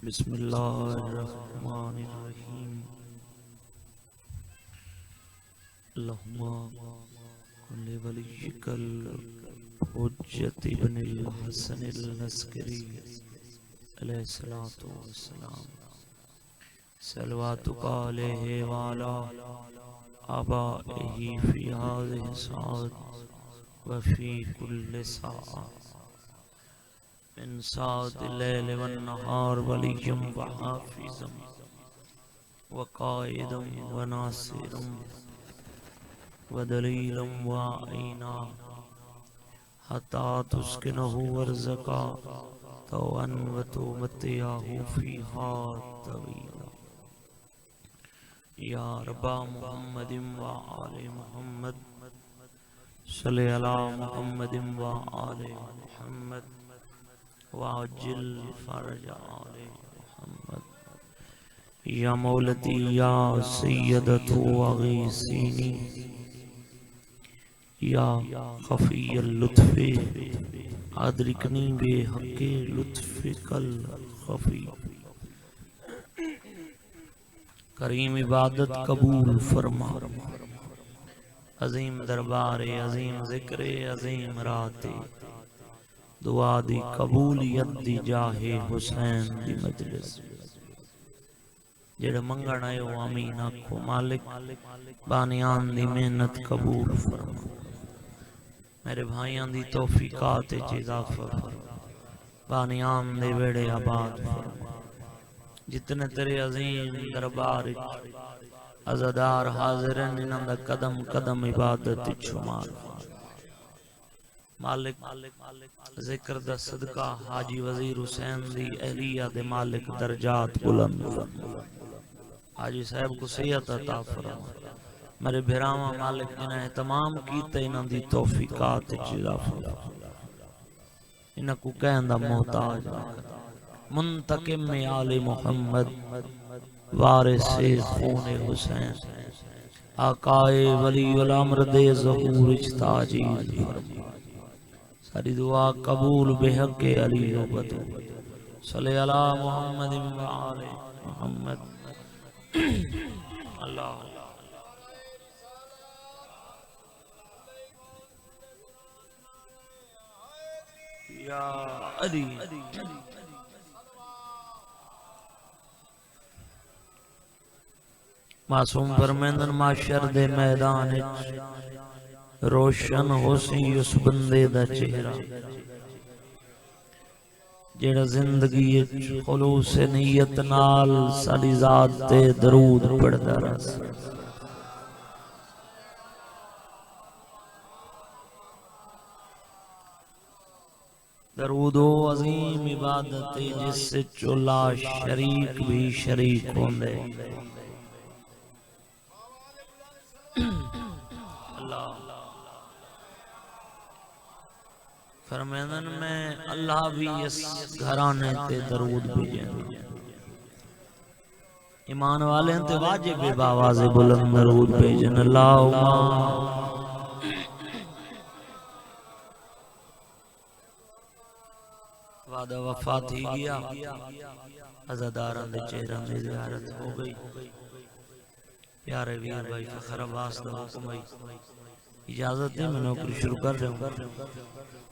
بسم اللہ الرحمن الرحیم اللہم کل ولیک الحجت ابن الحسن العسکری علیہ السلام صلواتک علیہ وعلا آبائہ فی هذه الساعة وفی کل ساعة من ساعة الليل والنهار وليا وحافظا وقائدا وناصرا ودليلا وعينا حتى تسكنه ورزقا طوعا وتمتعه فيها طويلا يا رب محمد وآل محمد صل على محمد وآل محمد وعجل فرج آل محمد یا مولتی یا سیدت وغیسینی یا خفی اللطف ادرکنی بے حق لطف کل خفی کریم عبادت قبول فرما عظیم دربار عظیم ذکر عظیم رات دعا دی قبولیت دی جاہ حسین دی مجلس جڑا منگن آئے ہو امین آکھو مالک بانیان دی محنت قبول فرما میرے بھائیان دی توفیقات اضافہ فرما بانیان دی ویڑے آباد فرما جتنے تیرے عظیم دربار عزدار حاضرن انہاں دا قدم قدم عبادت شمار مالک ذکر دا صدقہ حاجی وزیر حسین دی اہلیہ دے مالک درجات بلند فرما حاجی صاحب کو صحت عطا فرما میرے بھراواں مالک جنہیں اہتمام کیتے انہاں دی توفیقات اضافہ انہاں کو کہن دا محتاج منتقم آل محمد وارث خون حسین آقائے ولی الامر دے ظہور اجتاجیل فرما ساری دعا قبول بحق علی نوبت صلی اللہ محمد و آل محمد اللہ یا علی معصوم فرمیندن معاشر دے میدان روشن ہو سی اس بندے دا چہرہ جڑا زندگی خلوص نیت نال ساری ذات تے درود پڑھدا رہس درود و عظیم عبادت جس سے چلا شریک بھی شریک ہوندے فرمیدن میں اللہ بھی اس گھرانے تے درود بھیجیں ایمان والے تے واجب باواز بلند درود بھیجن اللہم وعدہ وفات ہی گیا عزاداران دے چہرہ میں زیارت ہو گئی پیارے ویر بھائی فخر عباس دا حکم اجازت دے میں نوکری شروع کر رہا ہوں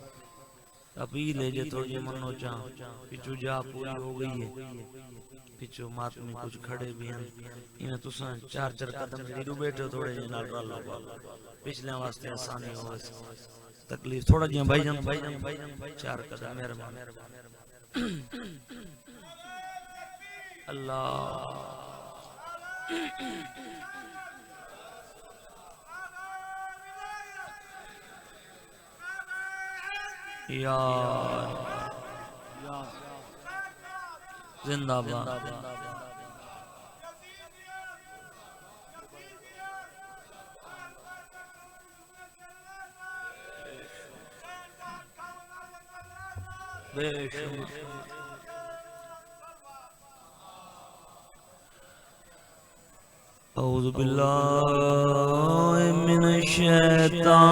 اپیل ہے جو تھوڑی منو چاہاں پچھو جا پوری ہو گئی ہے پچھو ماتمی کچھ کھڑے بھی ہیں انہیں تو سن چار قدم زیرو بیٹھے تھوڑے جنال را لگا پچھلے واسطے آسانی ہو اس تکلیف تھوڑا جہاں بھائی جان چار قدم مہربان اللہ یار زندہ باد بے شک اعوذ باللہ من الشیطان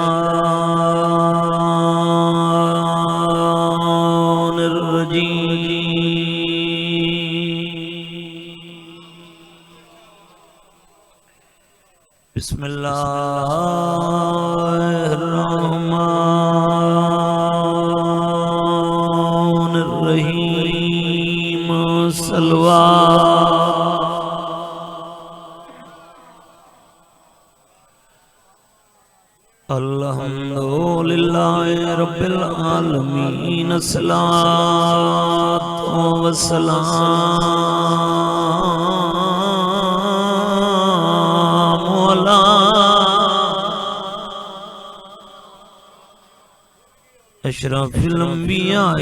الرجیم بسم اللہ الرحمن الرحیم الحمدللہ رب العالمین الصلاۃ والسلام علی اشرف الانبیاء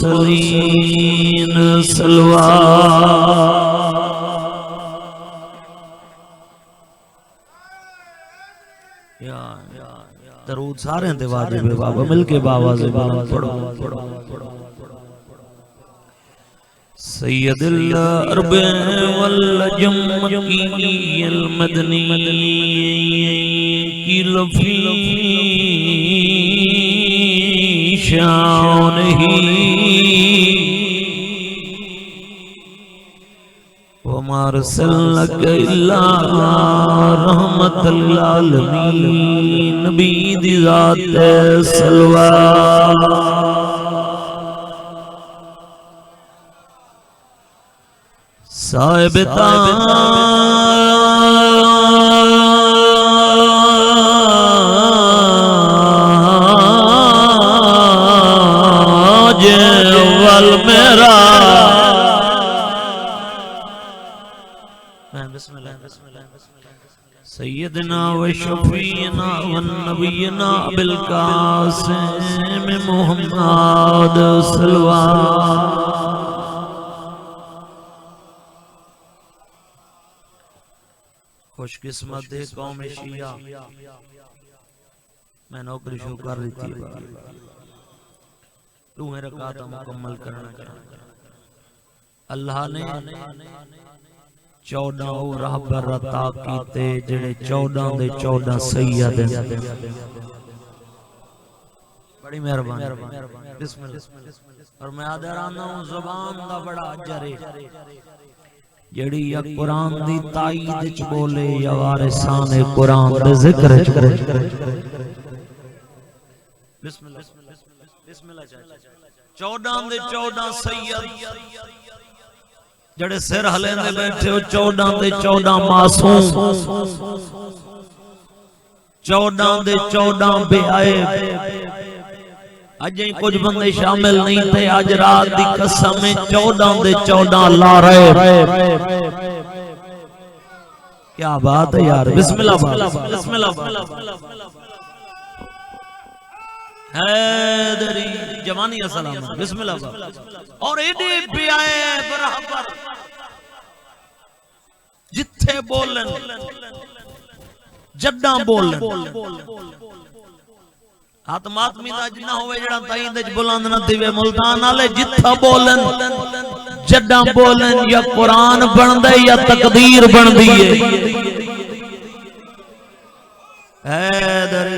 والمرسلین صلوات درود سارے ہیں واجب ہے بابا مل کے بابا سے پڑھو سید العرب والعجم کی المدنی کی لفی شان ہی وما ارسلناک الا رحمت للعالمین نبی دی ذات صلوات صاحب تاج والمیراج سیدنا و شفیعنا و نبینا بالقاسم محمد صلوات خوش قسمت دے قوم شیعہ میں نوکری شروع کر رہی تھی تو میرا رکعت مکمل کرنا اللہ نے 14 رہبر عطا کیتے جڑے 14 دے 14 سید بڑی مہربانی بسم اللہ اور میں حاضرانہ ہوں زبان دا بڑا اجر ہے جڑی یا قرآن دی تائید وچ بولے یا وارثان قرآن دے ذکر وچ کرے بسم اللہ 14 دے 14 سید جڑے سر ہلیں دے بیٹھے ہو 14 دے 14 معصوم 14 دے 14 بے عیب اجیں کچھ بندے شامل نہیں تھے آج رات دی قسم 14 دے 14 لا رہے کیا بات ہے یار بسم اللہ بسم اللہ حیدری جوانی السلام بسم اللہ اور ایڈی بھی آئے برابر جتھے بولن جڈاں بولن ہاتھ ماتمی دا جنہ ہوئے جڑا تائیں دے بلند نہ دیوے ملتان آلے جتھا بولن جڈاں بولن یا قرآن بن دے یا تقدیر بن دیئے حیدری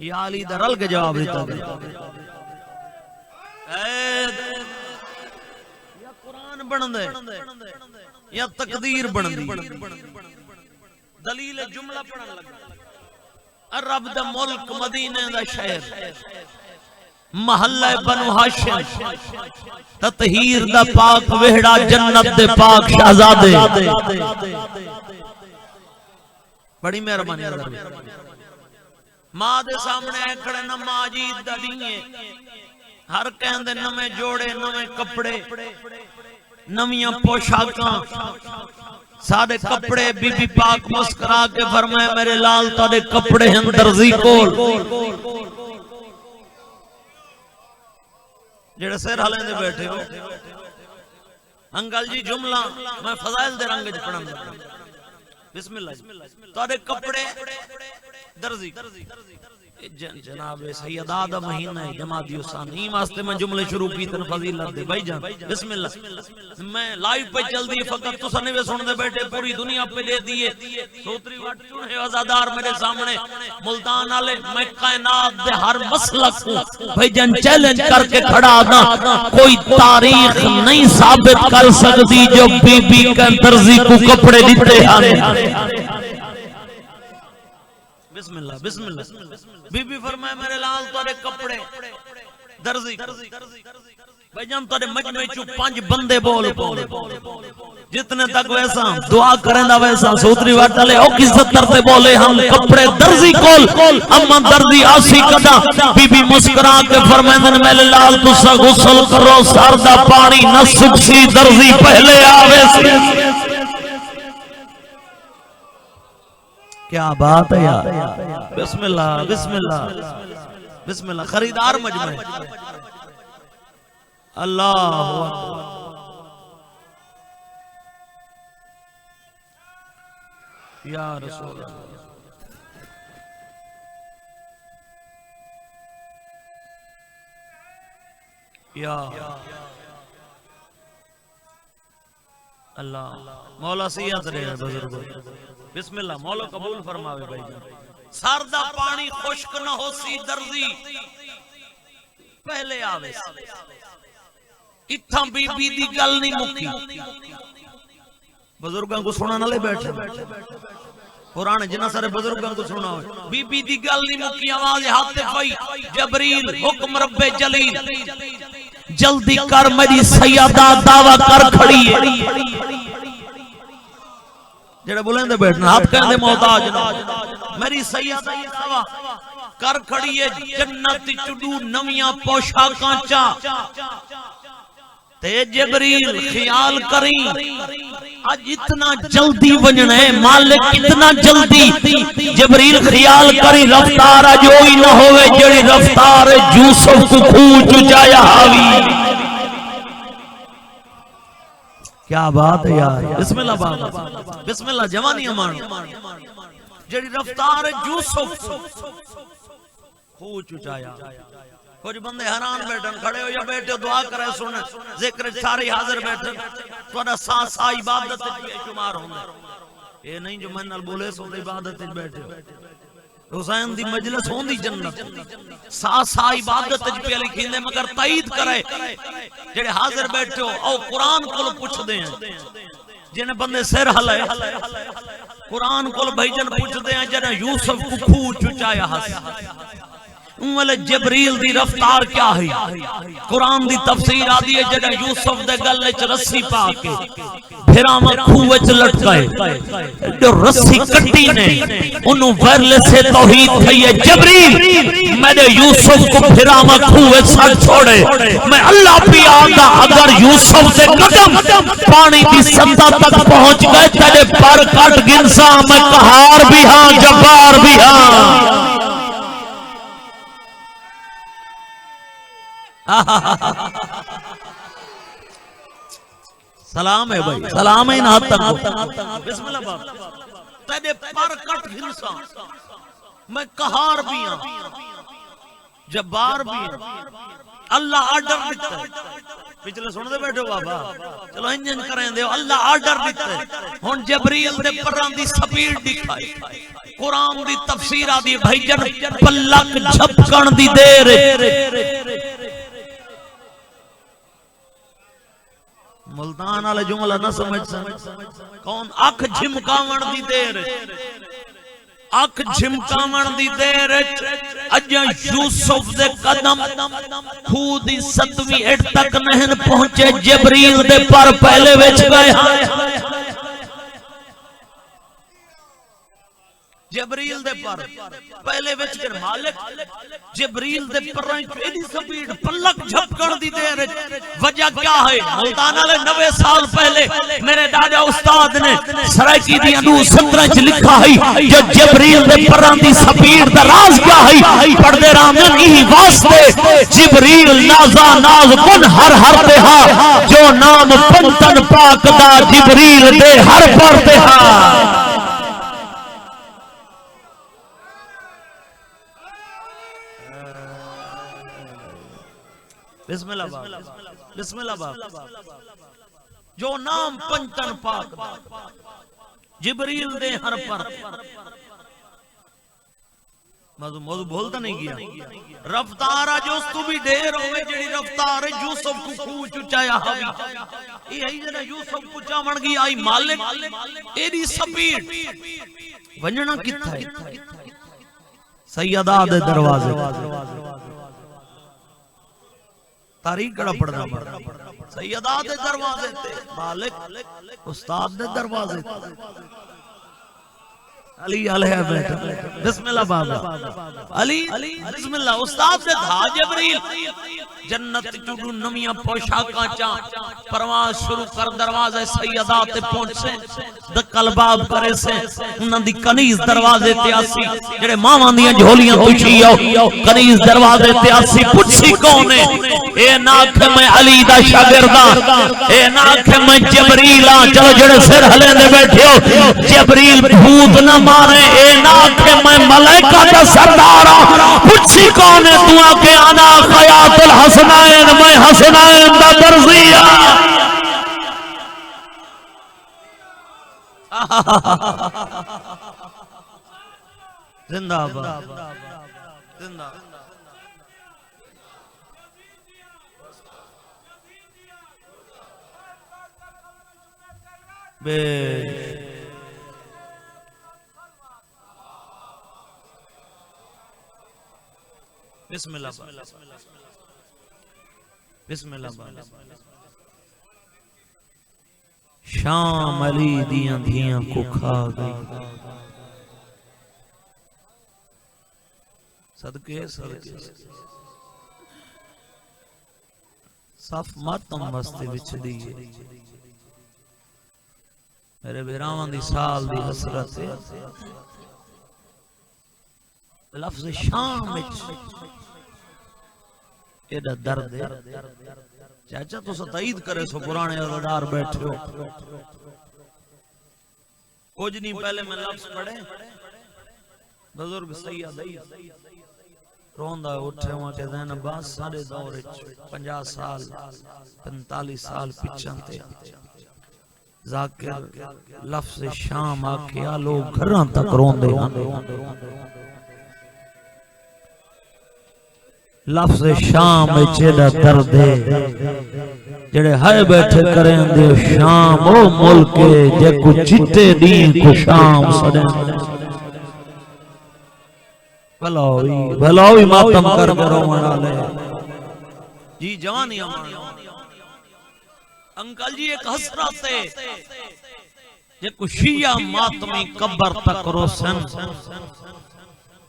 یا علی درل کے جواب دیتا گیا یا قرآن بن دے یا تقدیر بن دی دلیل جملہ پڑھن لگا عرب دا ملک مدینہ دا شہر محلہ بنو ہاشم تطہیر دا پاک وہڑا جنت دے پاک شہزادے بڑی مہربانی ماں دے سامنے آئے کھڑے نہ ماجید دا دیئے ہر کہندے نمیں جوڑے نمیں کپڑے نمیاں پوشاکاں سارے کپڑے بی بی پاک مسکرا کے فرمائے میرے لال تارے کپڑے ہیں درزی کول جڑے سیر حالیں دے بیٹھے ہو انگل جی جملہ میں فضائل دے رنگ جپڑا بسم اللہ تارے کپڑے درزی جناب سیدہ دا مہینہ ہے جمادی ثانی واسطے میں جملے شروع کی تن فضیلت دے بھائی جان بسم اللہ میں لائیو پہ چل دی فقط تو سنوے سن دے بیٹھے پوری دنیا پہ دے دیئے سوتری وٹ چونے عزادار میرے سامنے ملتان آلے میں کائنات دے ہر مسلک کو بھائی جان چیلنج کر کے کھڑا دا کوئی تاریخ نہیں ثابت کر سکتی جو بی بی کا درزی کو کپڑے دیتے ہیں بسم اللہ بسم اللہ بی بی فرمائے میرے لال تارے کپڑے درزی بھائی جان تارے مجمع چو 5 بندے بول جتنے تک ویسا دعا کریں دا ویسا سوتری واٹالے او کی 70 تے بولے ہم کپڑے درزی کول اما درزی آسی کدا بی بی مسکرا کے فرمائے میرے لال تو سا غسل کرو ساردہ پانی نہ سکسی درزی پہلے آوے سی کیا بات ہے یار بسم اللہ بسم اللہ بسم اللہ خریدار مجمع اللہ یا رسول اللہ یا اللہ مولا سیاد رہے بزرگوں بسم اللہ مولا قبول فرماوے بھائی جان ساردہ پانی خشک نہ ہو سی درزی پہلے آوے اتھا بی بی دی گل نہیں مکی بزرگاں کو سنا نہ لے بیٹھے قرآن جنہ سارے بزرگاں کو سنا ہوئے بی بی دی گل نہیں مکی آواز ہاتھ پائی جبریل حکم رب جلیل جلدی کر میری سیدہ دعویٰ کر کھڑی ہے جڑے بولیں دے بیٹھنا ہاتھ کہیں دے محتاج میری سیدہ دعویٰ کر کھڑی ہے جنت چڈو نمیاں پوشا کانچا تے جبریل خیال کریں آج اتنا جلدی ونجنا ہے مالک اتنا جلدی جبریل خیال کریں رفتار جوئی نہ ہوئے جڑی رفتار یوسف کو کھوچ جایا حاوی کیا بات ہے یار بسم اللہ بابا بسم اللہ جوانی امان جڑی رفتار یوسف کھوچ جایا کچھ بندے حیران بیٹھن کھڑے ہو یا بیٹھے دعا کرے سنے ذکر سارے حاضر بیٹھن تھوڑا سانس عبادت بے شمار ہوندے یہ نہیں جو میں نال بولے سو عبادت بیٹھے حسین دی مجلس ہوندی جنت سانس عبادت پہ لکھیندے مگر تائید کرے جڑے حاضر بیٹھے ہو او قرآن کو پوچھ دے ہیں جنہیں بندے سر ہلے قرآن کو بھائی جن پوچھ دے ہیں جنہیں یوسف کو کھو چچایا ہس انہوں جبریل دی رفتار کیا ہے قرآن دی تفسیر آدھی ہے جنہیں یوسف دے گلچ رسی پاکے پھراما کھوچ لٹکائے جو رسی کٹی نے انہوں ورلے سے توحید تھی ہے جبریل میں نے یوسف کو پھراما کھوچ ساتھ چھوڑے میں اللہ پی آگا اگر یوسف دے قدم پانی کی سطح تک پہنچ گئے تیرے پر کٹ گنسا میں قہار بھی ہاں جبار بھی ہاں سلام ہے بھائی سلام ہے انہا تک بسم اللہ باب تیرے پر کٹ گھنسا میں قہار بھی ہاں جبار بھی ہاں اللہ آرڈر دیتا ہے پچھلے سن دے بیٹھو بابا چلو انجن کریں دے اللہ آرڈر دیتا ہے ہون جبریل دے پران دی سپیڈ دکھائی قرآن دی تفسیر آدھی بھائی جن پلک جھپکن دی دیر ملتان آلے جملہ نہ سمجھ کون اکھ جھمکاون دی دیر اکھ جھمکاون دی دیر اجا یوسف دے قدم خودی 7ویں اٹھ تک نہیں پہنچے جبریل دے پر پہلے وچ گئے جبریل دے پر پہلے وچ کر مالک جبریل دے پر ایڈی سپیڈ پلک جھپکن دی دیر وجہ کیا ہے ملتان والے 90 سال پہلے میرے ڈاڈا استاد نے سرائکی دی انو 17 چ لکھا ہے جو جبریل دے پران دی سپیڈ دا راز کیا ہے پردے رامن ہی واسطے جبریل نازا ناز کن ہر دہا جو نام پنتن پاک دا جبریل دے ہر پر دہا بسم اللہ بابا بسم اللہ بابا جو نام پنجتن پاک جبریل دے ہر پر موضوع بولتا نہیں کیا رفتارہ جو اس تو بھی دیر ہوئے جڑی رفتار یوسف کو کوچ چایا ہوئی یہ ہی جنہ یوسف کو چاون گی آئی مالک ایڈی سپیڈ ونجنا کتا ہے سیدہ دے دروازے تاریخ کڑا پڑھنا پڑھنا سیدہ دے دروازے تے مالک استاد دے دروازے تے علی علیہ بیٹا بسم اللہ بابا علی بسم اللہ استاد دے دھا جبریل جنت چوڑو نمیاں پوشاکاں چاں پرواز شروع کر دروازے سیدہ تے پہنچ سے دکل باب کرے سے انہاں دی کنیز دروازے تے آسی جڑے ماواں دیاں جھولیاں پوچھی آؤ کنیز دروازے تے آسی پوچھی کونے اے ناکھ میں علی دا شاگرداں اے ناکھ میں جبریل چلو جڑے سر ہلے دے بیٹھے ہو جبریل بھوت نہ مارے اے ناکھ میں ملائکہ دا سردارا پوچھی کونے تو آکے انا خیات الحسنائن میں حسنائن دا درزیہ زندہ با زندہ بے بسم اللہ بسم اللہ شام علی دیاں دھیاں کو کھا گئی صدقے صدقے صف ماتم واسطے وچ دیئے میرے بیراوان دی سال دی حسرت لفظ شام وچ ایڈا درد ہے چاچا تو ستعید کرے سو پرانے عزدار بیٹھے ہو کچھ نہیں پہلے میں لفظ پڑھے بزرگ سیدی روندہ اٹھے وہاں کہ زین عباس سارے دور 50 سال 45 سال پچھن تے ذاکر لفظ شام آکھیا لوگ گھران تک روندے لفظ شام چیڑا درد ہے جڑے ہائے بیٹھے کریں دے شام او ملک جے کو چٹے دین کو شام سڑیں بھلاوی ماتم کر کرو منا لے جی جوانی ہمارا انکل جی ایک حسرت ہے جے کو شیعہ ماتمی قبر تک روسن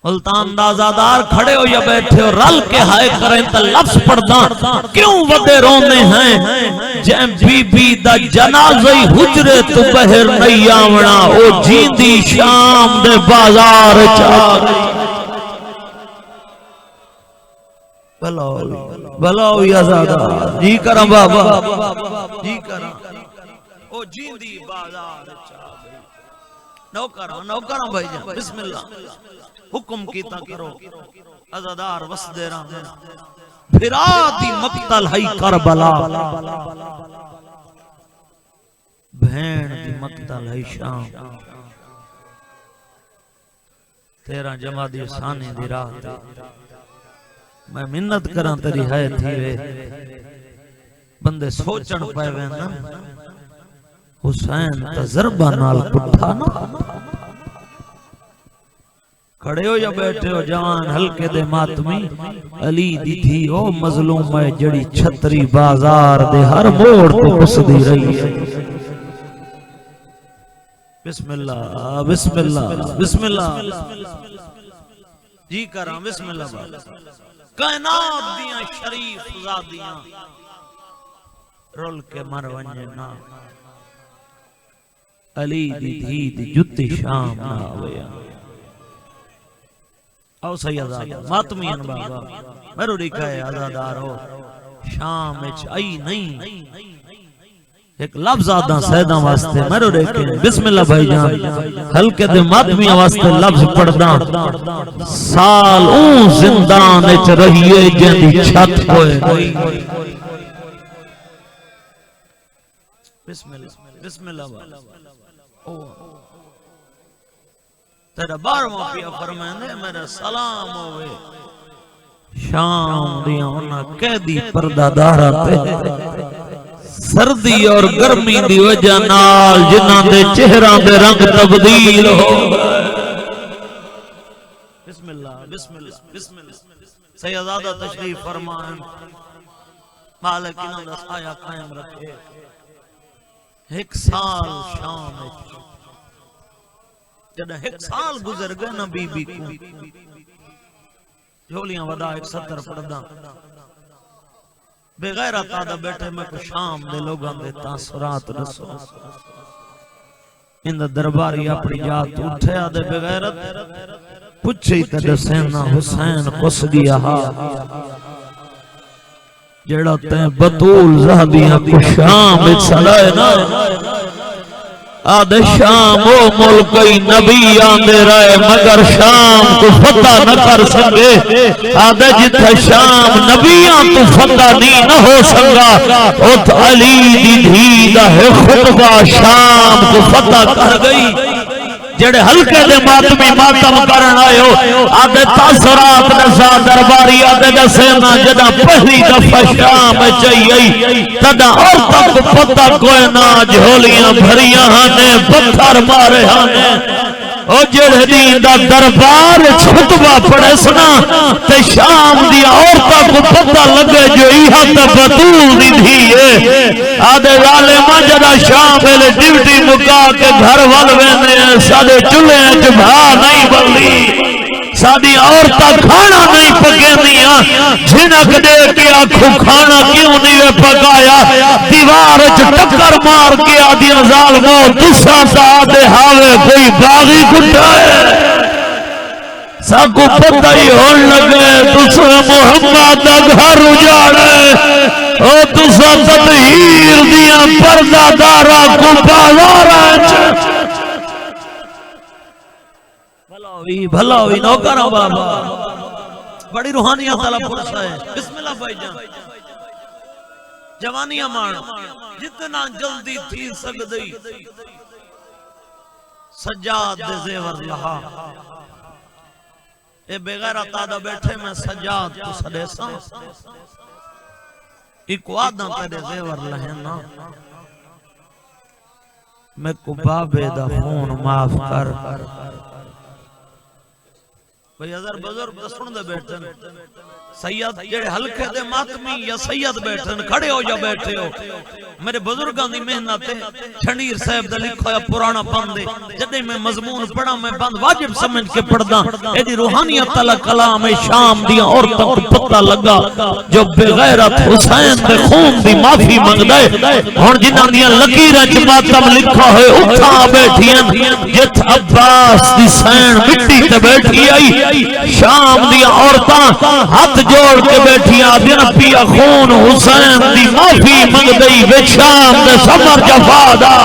ملتان دا آزادار کھڑے ہو یا بیٹھے ہو رل کے ہائے کریں تا لفظ پڑھداں کیوں ودے رونے ہیں جیم بی بی دا جنازی حجرے تو بہر نہیں آونا او جیندی شام دے بازار چاہ بلاوی آزادار جی کرم بابا جی کرم او جیندی بازار چاہ نو کرم بھائی جان بسم اللہ حکم کیتا کرو عزادار وسدے رہنے پھرا دی مقتل ہے کربلا بہن دی مقتل ہے شام تیرا جمع دی سانے دی راہ میں منت کران تیری ہے تھی وے بندے سوچن پائے وے نا حسین تجربہ نال پٹھا نا کھڑے ہو یا بیٹھے ہو جوان ہلکے دے ماتمی علی دی تھی او مظلوم ہے جڑی چھتری بازار دے ہر موڑ تو پس دی رہی ہے بسم اللہ بسم اللہ بسم اللہ جی کراں بسم اللہ کائنات دیاں شریف زادیاں رول کے مرونجے نا علی دی تھی دی جتی شام نہ ہویا او سیدہ ماتمین بابا میرو ڈکھائے عزادار ہو شام اچ آئی نہیں ایک لفظ آدھا سیدہ واسطے میرے ریکھیں بسم اللہ بھائی جان ہلکے دے ماتمی واسطے لفظ پڑھدا سال اون زندان اچ رہیے جندی چھت ہوئے بسم اللہ تیرا بارواں پیا فرمائے میرا سلام ہوئے شام دیاں انہاں قیدی پردہ دارا تے سردی اور گرمی دی وجہ نال جنہاں دے چہرہ دے رنگ تبدیل ہو بسم اللہ سیدادہ تشریف فرمائیں مالک انہاں دا سایہ قائم رکھے ایک سال شام جدہ ایک سال گزر گئے نا بی بی کو جھولیاں ودا 170 پڑھدا بے غیرت آدھا بیٹھے میں کو شام دے لوگاں دے تاثرات رسو اندہ درباری اپنی جات اٹھے آدھے بے غیرت پچھئی تجھے سینہ حسین قص دیا جڑا تین بطول زہدیاں کو شام ایک صدائے نا آدھے شام وہ ملکی نبی آندے رہے مگر شام کو فتح نہ کر سکے آدھے جتھا شام نبیان تو فتح نہیں نہ ہو سکا ات علی دی دھیدہ ہے خطبہ شام کو فتح کر گئی جڑے ہلکے دے ماتمی ماتم کرن آئے ہو آدھے تاثرات نسا درباری آدھے دسینا جدہ پہلی دفعہ شام چاہیے تدہ اور تک پتہ کوئی نا جھولیاں بھریاں ہانے پتھر مارے ہانے او جڑے دین دا دربار چھتبہ پڑے سنا تے شام دیا عورتہ کو پتہ لگے جو ایہا تا بطول دی دھیئے آدھے ظالمہ جدہ شام پہلے ڈیوٹی مکا کے گھر والوے نے سادے چلے جبھا نہیں بلی سادی عورتہ کھانا نہیں پکے دیا جھنک دے کے آنکھوں کھانا کیوں نہیں پکایا دیوار ٹکر مار کے آدھی ظالموں دوسرا سا آدھے ہاوے کوئی باغی کٹائے ساکو پتہ ہی ہون لگے دوسرا محمد دا گھر اجاڑے او دوسرا تطہیر دیا پردہ دارا کو بازارا بھلا ہوئی نوکرہ بابا بڑی روحانیت اللہ پرسا ہے بسم اللہ بھائی جان جوانیاں مانا جتنا جلدی تھی سکدئی سجاد دے زیور لہا اے بغیرت آدھا بیٹھے میں سجاد تو سدیسا ایک وعدہ تیرے زیور لہنا میں کو بابے دا خون معاف کر بھئی حضر بزرگ دا سن دے بیٹھن سید جڑے ہلکے دے ماتمی یا سید بیٹھن کھڑے ہو یا بیٹھے ہو میرے بزرگاں دی محنت ہے چھنیر صاحب دا لکھا یا پرانا بندے جدے میں مضمون پڑھا میں بند واجب سمجھ کے پڑھدا اے دی روحانیت تعالی کلام شام دی عورتوں کو پتہ لگا جو بے غیرت حسین دے خون دی معافی منگدا ہے ہن جنہاں دی لکیراں وچ ماتم لکھا ہے اٹھا بیٹھیاں جت عباس دی سین مٹی تے بیٹھی آئی شام دی عورتاں ہاتھ جوڑ کے بیٹھی آدھین پیا خون حسین دی معافی منگ دئی بے شام دے سمر جفا دا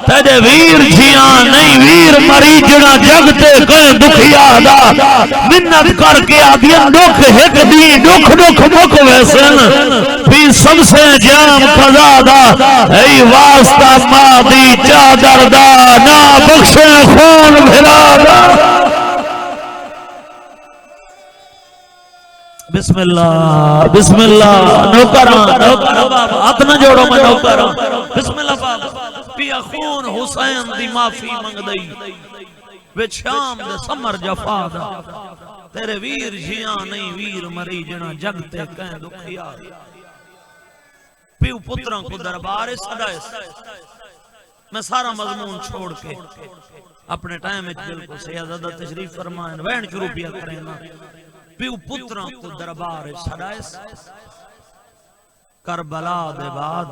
تیرے ویر جیاں نہیں ویر مریجنا جگتے کہیں دکھیا دا منت کر کے آدھین دکھ ہک دی دکھ مک ویسن بھی سب سے جام قضا دا ای واسطہ مادی چادر دا نا بخشے خون بھرا دا بسم اللہ نوکران بابا ہاتھ نہ جوڑو میں نوکران بسم اللہ بابا پیا خون حسین دی معافی منگ دئی وچ شام دے سمر جفا دا تیرے ویر جیاں نہیں ویر مری جنا جگتے کہیں دکھیا پیو پتران کو دربار صدائے میں سارا مضمون چھوڑ کے اپنے ٹائم اچ بالکل سیادہ تشریف فرمائیں وین شروع پیا کریں نا پیو پتران کو دربار صدائس کربلا دے بعد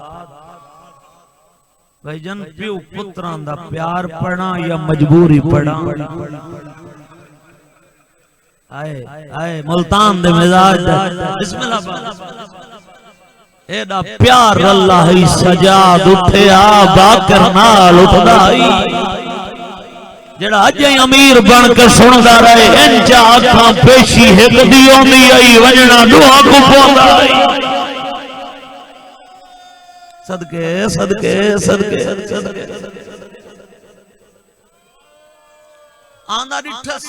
بھائی جن پیو پتران دا پیار پڑھنا یا مجبوری پڑھنا آئے ملتان دے مزاج دا بسم اللہ بابا ایڈا پیار اللہ ہی سجاد اٹھیا باکر نال اٹھدائی جڑا اجے امیر بن کے سندا رہے انجا آکھاں پیشی ہک دی اوندی آئی وجنا دعا کو پوندا صدقے صدقے صدقے صدقے آندا ڈٹھس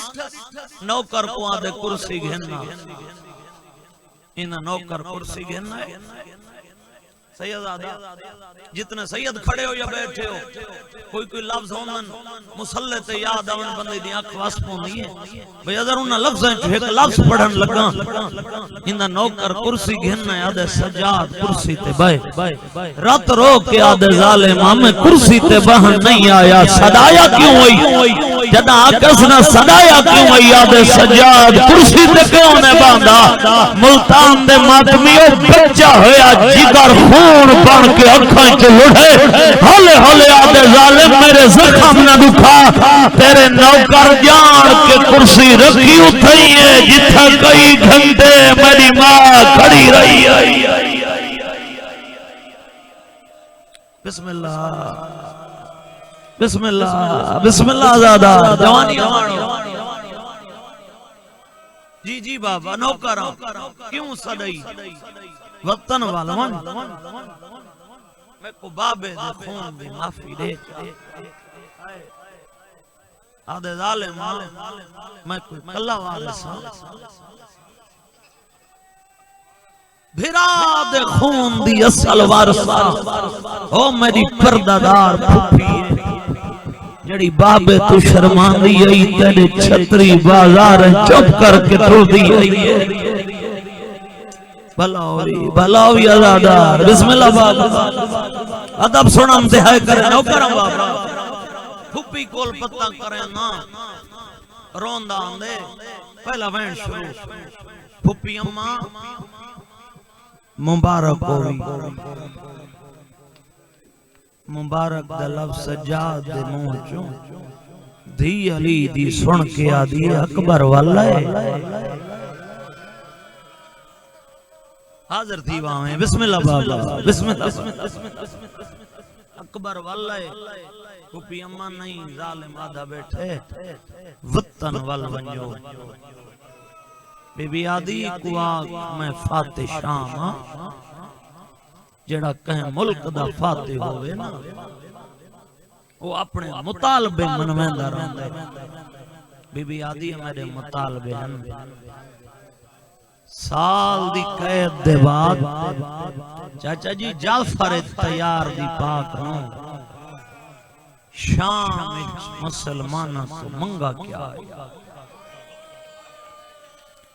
نوکر کو آدے کرسی گھننا انہاں نوکر کرسی گھننا ہے سید آدھا جتنے سید کھڑے ہو یا بیٹھے ہو کوئی لفظ ہومن مسلح تے یاد آمن بندے دی آنکھ واسپوں نہیں ہے بھئی اگر انہاں لفظ ہیں ایک لفظ پڑھن لگا انہاں نوکر کرسی گھننا ہے آدھے سجاد کرسی تے بائے رات رو کے آدھے ظالم ہمیں کرسی تے بہن نہیں آیا صدایا کیوں ہوئی جدہ آکس نہ صدایا کیوں ہوئی آدھے سجاد کرسی تے کیوں نے باندھا ملتان دے ماتمیوں بچہ ہویا جگر خون بن کے اکھاں چ لڑے ہولے ہولے آدھے ظالم میرے زخم نہ دکھا تیرے نوکر جان کے کرسی رکھی اٹھئی ہے جتھا کئی گھنٹے میری ماں کھڑی رہی ہے بسم اللہ بسم اللہ بسم اللہ زادہ جوانی آمانو جی جی بابا نوکرہ کیوں صدائی وطن والون میں کو بابے دے خون دی معافی دے آدھے ظالم میں کوئی کلہ وارث بھرا دے خون دی اصل وارثہ او میری پردادار پھپھی جڑی بابے تو شرماندی آئی تیرے چھتری بازار چپ کر کے تو دی آئی بھلاوی ازادار بسم اللہ بابا ادب سنا انتہائی کریں نو کرم بابا پھپی کول پتہ کریں نا روندہ آندے پہلا وین شروع پھپی اممہ مبارک ہوئی مبارک دے لفظ سجاد دے منہ چوں دھی علی دی سن کے آدھی اکبر واللہ حاضر تھی وہاں بسم اللہ بابا بسم اللہ اکبر واللہ پھپی اماں نہیں ظالم آدھا بیٹھے وطن والونجو بی بی آدھی کواک میں فاتح شام جڑا کہیں ملک دا فاتح ہوئے نا وہ اپنے مطالبے منویندہ رہنے بی بی آدھی میرے مطالبے ہیں سال دی قید دے بعد چاچا جی جعفر تیار دی پاک ہوں شام مسلمانہ تو منگا کیا ہے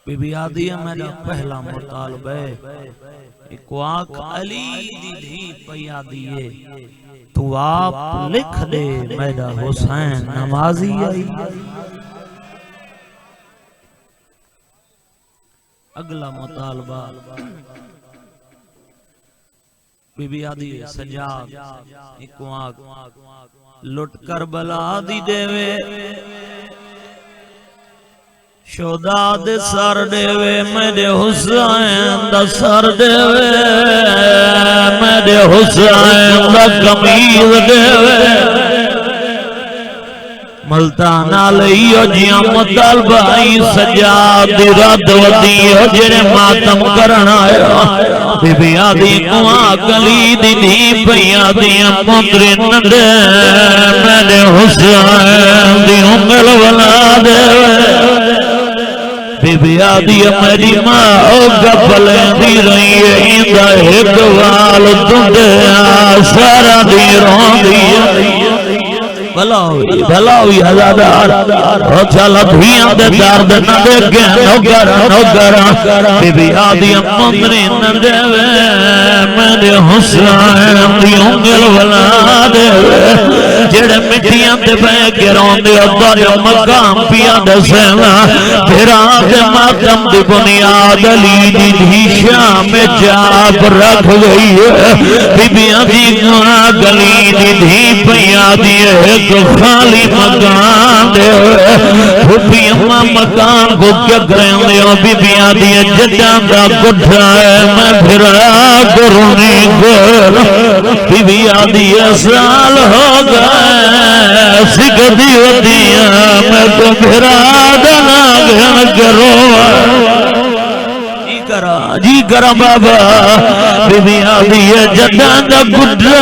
بی بی آدھی میرا پہلا مطالبہ ایک آنکھ علی دی دھی پیا دیئے تو آپ لکھ دے میرا حسین نمازی آئی اگلا مطالبہ بی بی آدھی سجاد ایک آنکھ لٹ کر بلا دی دے وے شودا دے سر دے وے میرے حسین دا سر دے وے میرے حسین دا کمیز دے وے ملتانہ لئیو جیاں مطالبہ آئی سجاد دی رد ودیو جنہیں ماتم کرنا آیا بی بی آدھی کواں کلی دی دی پیا دیا مدرن دے میرے حسین دی انگل ولا دے بی بی آدھی میری ماں او گپلیں دی رہی ہے ایندہ ایک وال دندے سارا دی رون دی بھلاوی ہزادار او چالا دھویاں دے دارد نہ دے گیا نوگر بی بی آدھی مندری نہ دے وے میرے حسین دی انگل ولا دے وے جڑے کٹیاں تے بے گراؤں دے ادھر مقام پیا دسنا پھران دے ماتم دی بنیاد علی دی دھی شام جاب رکھ گئی ہے بیبیاں دی گلی دی دھی پیا دی ایک خالی مکان دے پھوپی اماں مکان کو کیا کریں دے بیبیاں دی جدان دا گھٹا ہے میں پھرا کرونی گر بیبیاں دی سال ہو گئے سکھتی ودیاں میں تو پھرا دنا گھن کرو جی کرا بابا بیبیاں دی جدان دا گھٹا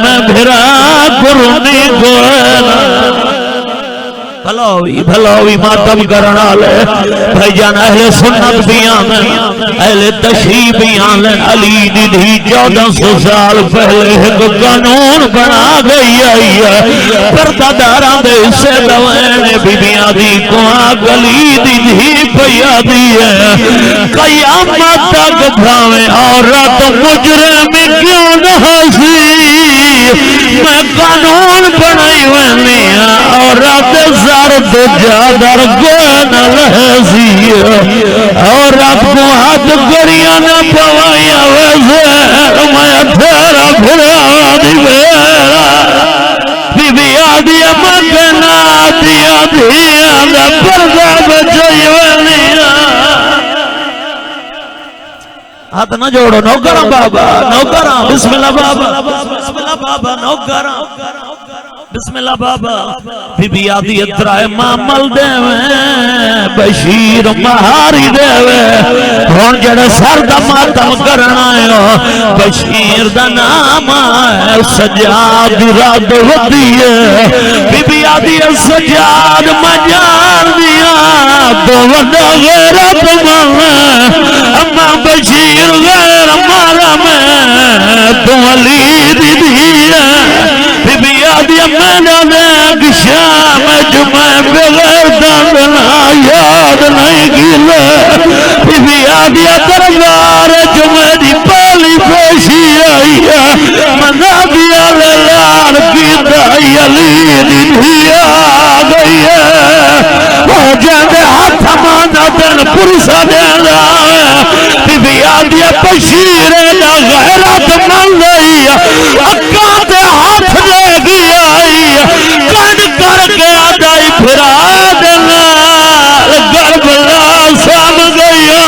میں پھرا کرونی گر بھلاوی ماتم کرنا لے بھائی جان اہل سنت بھی آنے اہل تشریح بھی آنے علی دی دھی 1400 سال پہلے ایک قانون بنا گئی ہے پردہ داران دے اسے دوائن بیبیاں دی کو آگ علی دی دھی پیا دی ہے قیامت تک بھاویں عورت مجرم کیوں نہ ہنسی میں قانون بنائی ونی عورت زرد جادر گونا لہزی اور اب کو ہاتھ گریاں نہ پوایا وزیر میں تیرا بھرا دی بیرا بی بی آدھی مکنا دیا دیا پردہ بچائی ونیا ہاتھ نہ جوڑو نوکرم بابا نوکرم بسم اللہ بابا بسم اللہ بابا نوکرم بسم اللہ بابا بی بی آدھی اترائے معامل دے وے بشیر مہاری دے وے ہون جڑے سر دا ماتم کرنا ہے بشیر دا نام ہے سجاد راد ودیے بی بی آدھی سجاد مجار دیا تو وڈا غیرت مانا اما بشیر غیر مالا میں تو علی دی دیا بی بی آدھی میں نے شام جمعہ بغیر دندنا یاد نہیں گیلے بی بی آدھی دربار جمعہ دی پہلی پیشی آئی ہے منا دیا لال کی دائی علی دی دھیا گئی ہے وہ جاندے ہاتھ مانا دن پرسا دینا بی بی آدھی بشیر دا غیرت من گئی اکاں دے ہاتھ لے گیا کن کر کے آدائی پھرا دینا گربلا سام گیا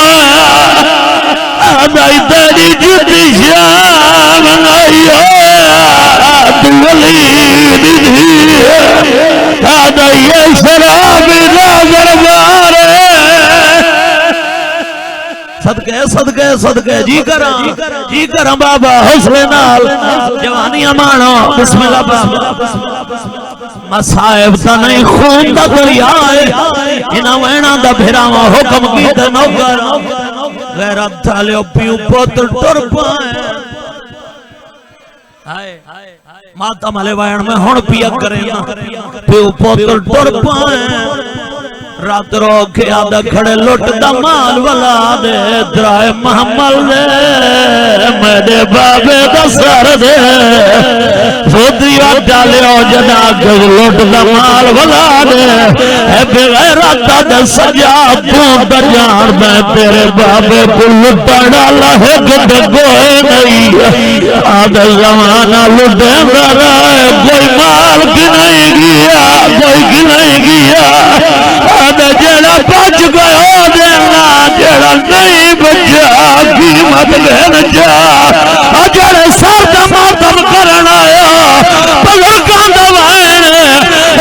آدائی تیری جتی شام گیا دولی دی آدائی شراب نظر مارے صدقے جی کراں بابا حوصلے نال جوانی مانو بسم اللہ بابا مصائب تا نہیں خون دا دریا ہے انہاں وینا دا بھراواں حکم کیتے نوکر غیرت تھالیو پیو پوتر ٹر پائے ماتم علی وین میں ہن پیا کرے پیو پوتر ٹر پائے رات رو کے آدھا کھڑے لٹ دا مال والا دے درائے محمل دے میرے بابے دا سر دے فودیا ڈالے ہو جنا کے لٹ دا مال والا دے اے بغیرت دے سجا تو درجان میں تیرے بابے کو لٹا ڈالا ہے گھڑ گوئے نہیں آدھا زمانہ لٹے مرائے کوئی مال کی نہیں گیا کوئی کی نہیں گیا جڑا بچ گیا دینا جڑا نہیں بچا قیمت لین جا جڑے سر دا ماتم کرنا آیا بزرگاں دا وین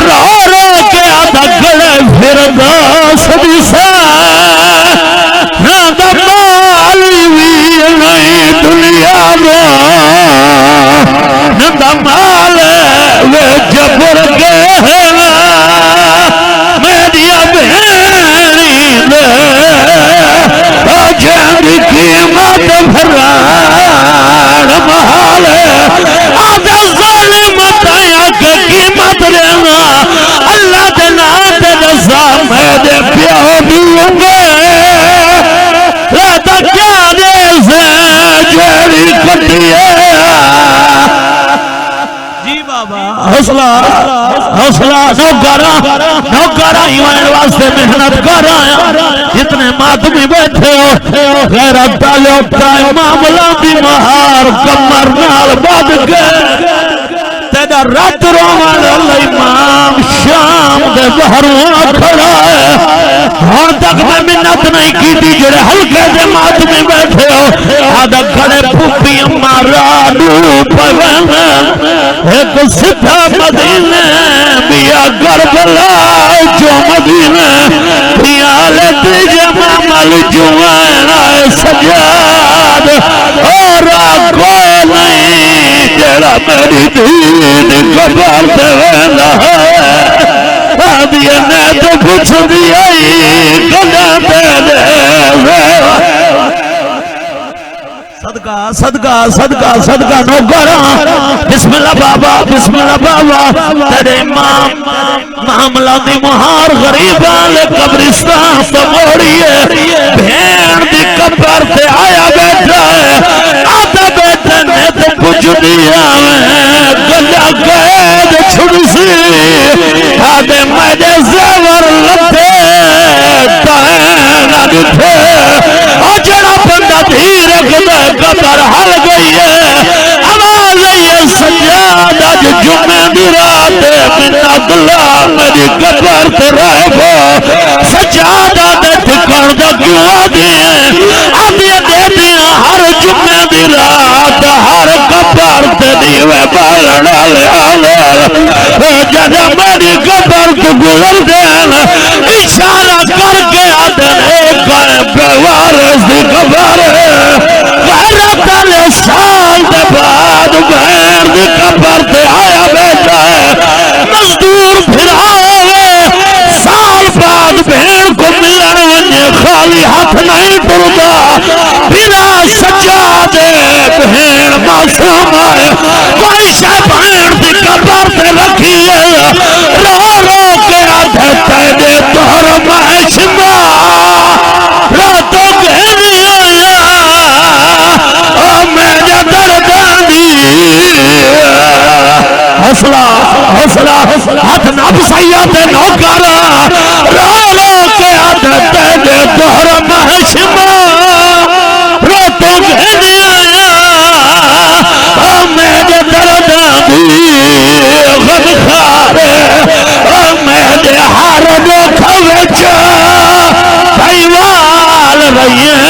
رو رو کے آدھا گلے پھردا سبھی سا دا مال بھی نہیں دنیا دا مال وے جبر کے جنگ قیمت فرار محال آدھا ظالم تایا کہ قیمت لینا اللہ دنا دنسا میں دے پیو دیوں گے رہتا کیا دے سے جیڑی کٹی ہے حوصلہ حوصلہ نوکرا ایمان واسطے محنت کر آیا جتنے ماتمی بیٹھے ہو غیرت تعلق کا معاملہ دی مہار کمر نال بد گئے تیرا رات روان امام شام دے بہروں کھڑا ہے ہن تک میں منت نہیں کیتی جڑے ہلکے دے ماتمی بیٹھے ہو آدھا کھڑے پھوپی اماں رادو پون ایک سدھا مدینے بیا کربلا جو مدینے پیال تیجے مامل جوان آئے سجاد اور کوئی نہیں جڑا میری دین قبر دے ویلا ہے آدھیا نے تو پوچھ دیا کنا دے صدقہ صدقہ نوکرا بسم اللہ بابا تیرے امام معاملہ دی مہار غریباں لے قبرستان تو موڑیے بھین دی قبر تے آیا بیٹھا ہے آدھا بیٹھا نے تو کچھ دیا گلہ قید چھڑ سی آدھے مجھے زیور لتے تائین آدھے جڑا بندہ دھی رکھتا قبر حل گئی ہے آواز ہے سجاد آج جمعہ دی رات منت اللہ میری قبر تے رہ گو سجاد آدھے ٹھکان دا کیوں آدھی آدھی دیتی ہر جمعہ دی رات ہر قبر تے دیوے بالن آلے آلے جب میری قبر تو گزر دین اشارہ کر کے آدھے وارث دی قبر غیرت علی سال دے بعد بہن دی قبر تے آیا بیٹھا ہے مزدور پھراوے سال بعد بہن کو ملن ونجے خالی ہاتھ نہیں ٹرتا بنا سجادے بہن معصوم آئے کوئی شے بہن دی قبر تے رکھی ہے رو رو کے آدھے تیدے تہر محشمہ راتوں گھنی آیا میں جا دردان دی حوصلہ ہاتھ نب سیاد نوکرا رو رو کے آدھے تیدے تہر محشمہ راتوں گھنی آیا میں جا دردان دی غمخار میں جا ہر دکھ وچ پیوال رہی